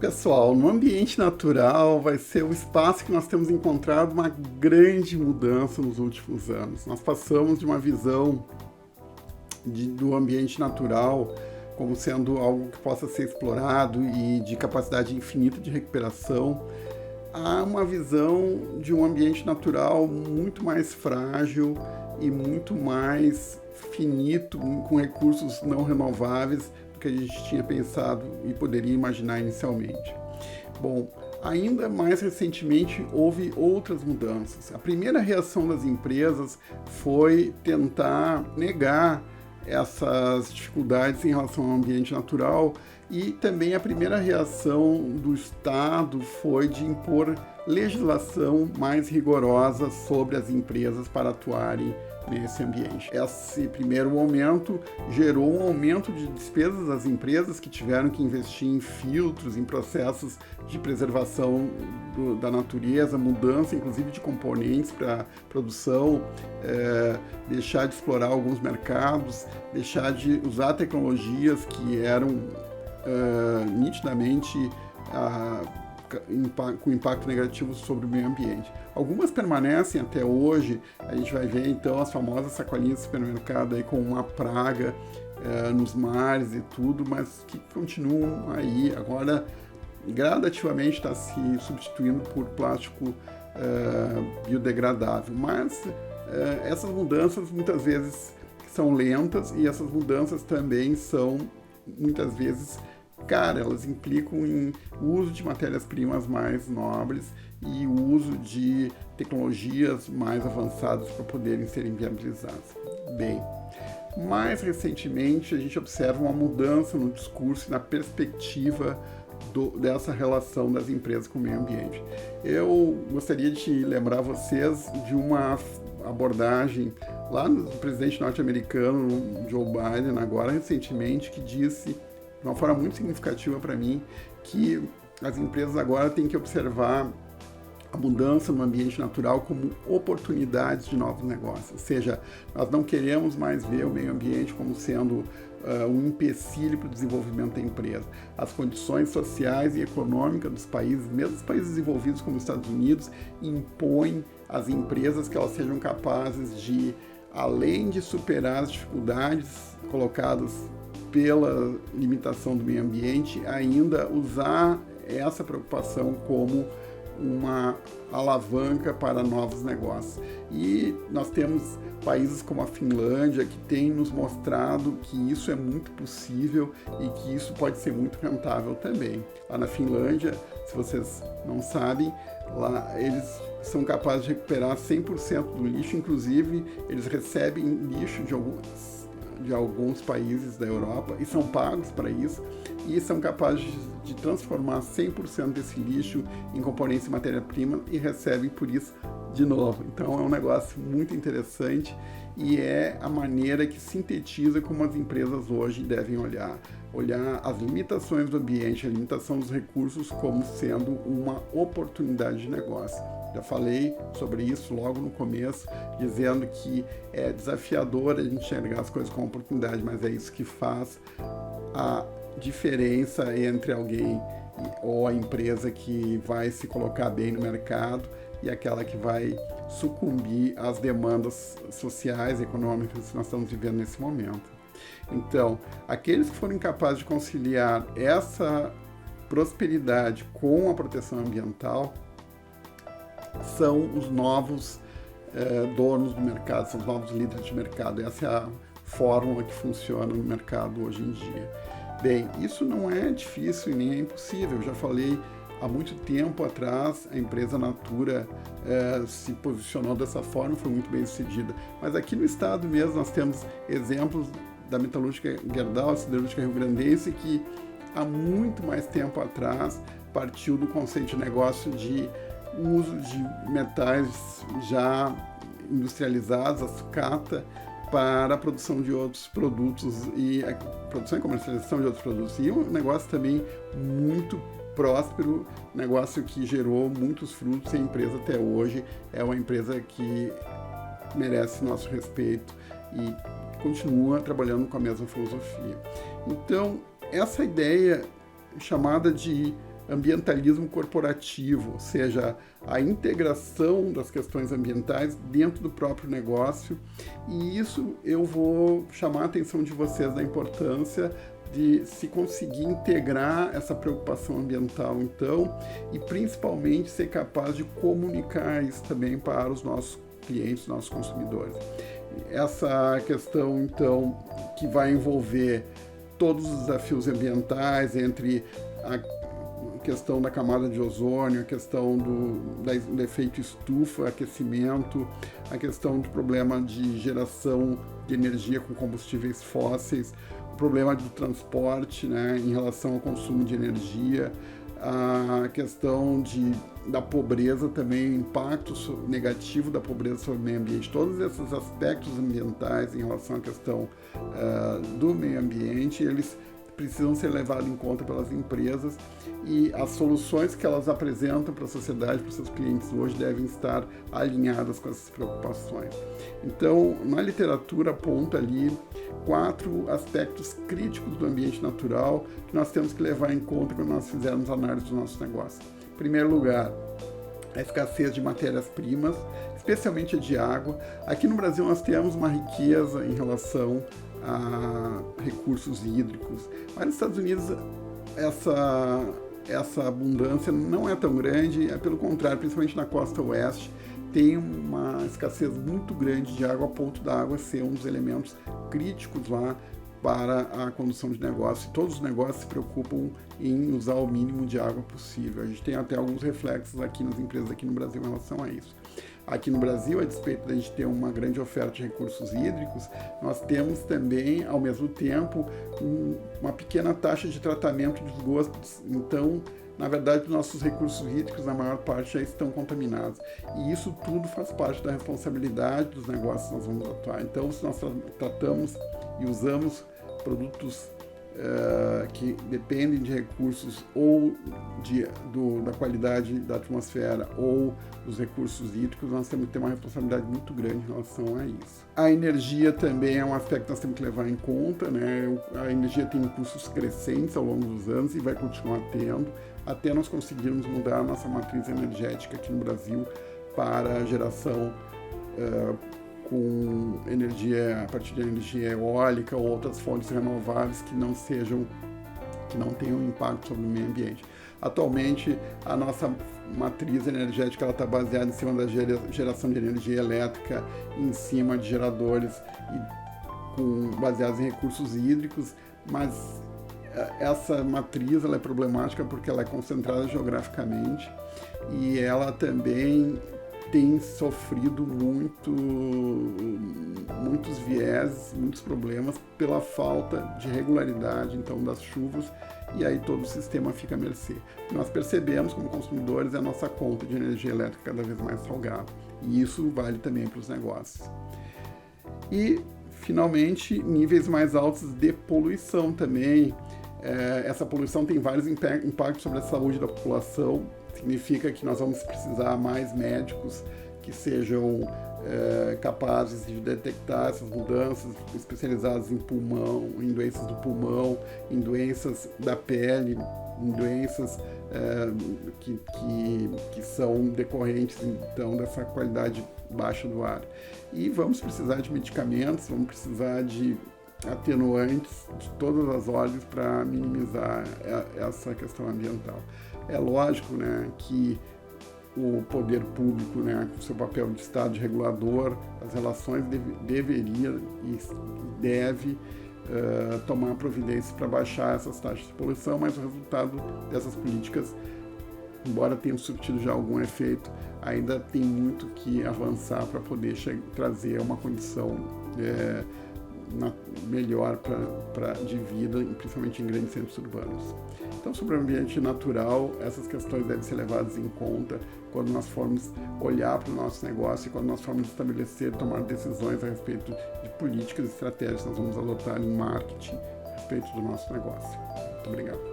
Pessoal, no ambiente natural vai ser o espaço que nós temos encontrado uma grande mudança nos últimos anos. Nós passamos de uma visão do ambiente natural como sendo algo que possa ser explorado e de capacidade infinita de recuperação, a uma visão de um ambiente natural muito mais frágil e muito mais finito, com recursos não renováveis do que a gente tinha pensado e poderia imaginar inicialmente. Bom, ainda mais recentemente houve outras mudanças. A primeira reação das empresas foi tentar negar essas dificuldades em relação ao ambiente natural, e também a primeira reação do Estado foi de impor legislação mais rigorosa sobre as empresas para atuarem nesse ambiente. Esse primeiro momento gerou um aumento de despesas das empresas que tiveram que investir em filtros, em processos de preservação da natureza, mudança inclusive de componentes para produção, deixar de explorar alguns mercados, deixar de usar tecnologias que eram nitidamente com impacto negativo sobre o meio ambiente. Algumas permanecem até hoje. A gente vai ver então as famosas sacolinhas de supermercado aí com uma praga nos mares e tudo, mas que continuam aí. Agora, gradativamente está se substituindo por plástico biodegradável. Mas essas mudanças muitas vezes são lentas, e essas mudanças também são muitas vezes caras. Elas implicam em uso de matérias-primas mais nobres e o uso de tecnologias mais avançadas para poderem serem viabilizadas. Bem, mais recentemente a gente observa uma mudança no discurso e na perspectiva dessa relação das empresas com o meio ambiente. Eu gostaria de lembrar vocês de uma abordagem lá do presidente norte-americano Joe Biden, agora recentemente, que disse de uma forma muito significativa para mim que as empresas agora têm que observar a mudança no ambiente natural como oportunidades de novos negócios. Ou seja, nós não queremos mais ver o meio ambiente como sendo um empecilho para o desenvolvimento da empresa. As condições sociais e econômicas dos países, mesmo os países desenvolvidos como os Estados Unidos, impõem às empresas que elas sejam capazes de, além de superar as dificuldades colocadas pela limitação do meio ambiente, ainda usar essa preocupação como uma alavanca para novos negócios. E nós temos países como a Finlândia que têm nos mostrado que isso é muito possível e que isso pode ser muito rentável também. Lá na Finlândia, se vocês não sabem, lá eles são capazes de recuperar 100% do lixo, inclusive eles recebem lixo de alguns países da Europa e são pagos para isso, e são capazes de transformar 100% desse lixo em componentes de matéria-prima e recebem por isso de novo. Então é um negócio muito interessante e é a maneira que sintetiza como as empresas hoje devem olhar as limitações do ambiente, a limitação dos recursos como sendo uma oportunidade de negócio. Já falei sobre isso logo no começo, dizendo que é desafiador a gente enxergar as coisas como oportunidade, mas é isso que faz a diferença entre alguém ou a empresa que vai se colocar bem no mercado e aquela que vai sucumbir às demandas sociais e econômicas que nós estamos vivendo nesse momento. Então, aqueles que forem capazes de conciliar essa prosperidade com a proteção ambiental são os novos donos do mercado, são os novos líderes de mercado. Essa é a fórmula que funciona no mercado hoje em dia. Bem, isso não é difícil e nem é impossível. Eu já falei há muito tempo atrás, a empresa Natura se posicionou dessa forma, foi muito bem sucedida. Mas aqui no estado mesmo nós temos exemplos da metalúrgica Gerdau, a siderúrgica rio-grandense, que há muito mais tempo atrás partiu do conceito de negócio de uso de metais já industrializados, a sucata, para a produção de outros produtos e a produção e comercialização de outros produtos. E um negócio também muito próspero, negócio que gerou muitos frutos e a empresa até hoje é uma empresa que merece nosso respeito e continua trabalhando com a mesma filosofia. Então, essa ideia chamada de ambientalismo corporativo, ou seja, a integração das questões ambientais dentro do próprio negócio. E isso eu vou chamar a atenção de vocês da importância de se conseguir integrar essa preocupação ambiental, então, e principalmente ser capaz de comunicar isso também para os nossos clientes, nossos consumidores. Essa questão, então, que vai envolver todos os desafios ambientais, entre a questão da camada de ozônio, a questão do efeito estufa, aquecimento, a questão do problema de geração de energia com combustíveis fósseis, o problema do transporte, né, em relação ao consumo de energia, a questão da pobreza também, o impacto negativo da pobreza sobre o meio ambiente, todos esses aspectos ambientais em relação à questão do meio ambiente, eles precisam ser levados em conta pelas empresas, e as soluções que elas apresentam para a sociedade, para os seus clientes hoje, devem estar alinhadas com essas preocupações. Então, na literatura aponta ali 4 aspectos críticos do ambiente natural que nós temos que levar em conta quando nós fizermos a análise do nosso negócio. Em primeiro lugar, a escassez de matérias-primas, especialmente a de água. Aqui no Brasil nós temos uma riqueza em relação a recursos hídricos, mas nos Estados Unidos essa abundância não é tão grande, pelo contrário, principalmente na costa oeste, tem uma escassez muito grande de água, a ponto da água ser um dos elementos críticos lá para a condução de negócio. Todos os negócios se preocupam em usar o mínimo de água possível. A gente tem até alguns reflexos aqui nas empresas aqui no Brasil em relação a isso. Aqui no Brasil, a despeito da gente ter uma grande oferta de recursos hídricos, nós temos também, ao mesmo tempo, uma pequena taxa de tratamento de esgotos. Então, na verdade, os nossos recursos hídricos, na maior parte, já estão contaminados. E isso tudo faz parte da responsabilidade dos negócios que nós vamos atuar. Então, se nós tratamos e usamos produtos que dependem de recursos ou da qualidade da atmosfera ou dos recursos hídricos, nós temos que ter uma responsabilidade muito grande em relação a isso. A energia também é um aspecto que nós temos que levar em conta, né? A energia tem custos crescentes ao longo dos anos e vai continuar tendo, até nós conseguirmos mudar a nossa matriz energética aqui no Brasil para a geração com energia, a partir de energia eólica ou outras fontes renováveis que não tenham impacto sobre o meio ambiente. Atualmente, a nossa matriz energética está baseada em cima da geração de energia elétrica, em cima de geradores baseados em recursos hídricos, mas essa matriz ela é problemática porque ela é concentrada geograficamente e ela também tem sofrido muitos vieses, muitos problemas pela falta de regularidade, então, das chuvas, e aí todo o sistema fica à mercê. Nós percebemos, como consumidores, a nossa conta de energia elétrica cada vez mais salgada, e isso vale também para os negócios. E, finalmente, níveis mais altos de poluição também. Essa poluição tem vários impactos sobre a saúde da população. Significa que nós vamos precisar mais médicos que sejam capazes de detectar essas mudanças, especializados em pulmão, em doenças do pulmão, em doenças da pele, em doenças que são decorrentes, então, dessa qualidade baixa do ar. E vamos precisar de medicamentos, vamos precisar de atenuantes de todas as ordens para minimizar essa questão ambiental. É lógico, né, que o poder público, né, com seu papel de Estado de regulador das relações, deveria e deve tomar providências para baixar essas taxas de poluição, mas o resultado dessas políticas, embora tenham surtido já algum efeito, ainda tem muito que avançar para poder trazer uma condição melhor de vida, principalmente em grandes centros urbanos. Então, sobre o ambiente natural, essas questões devem ser levadas em conta quando nós formos olhar para o nosso negócio e quando nós formos tomar decisões a respeito de políticas e estratégias que nós vamos adotar em marketing a respeito do nosso negócio. Muito obrigado.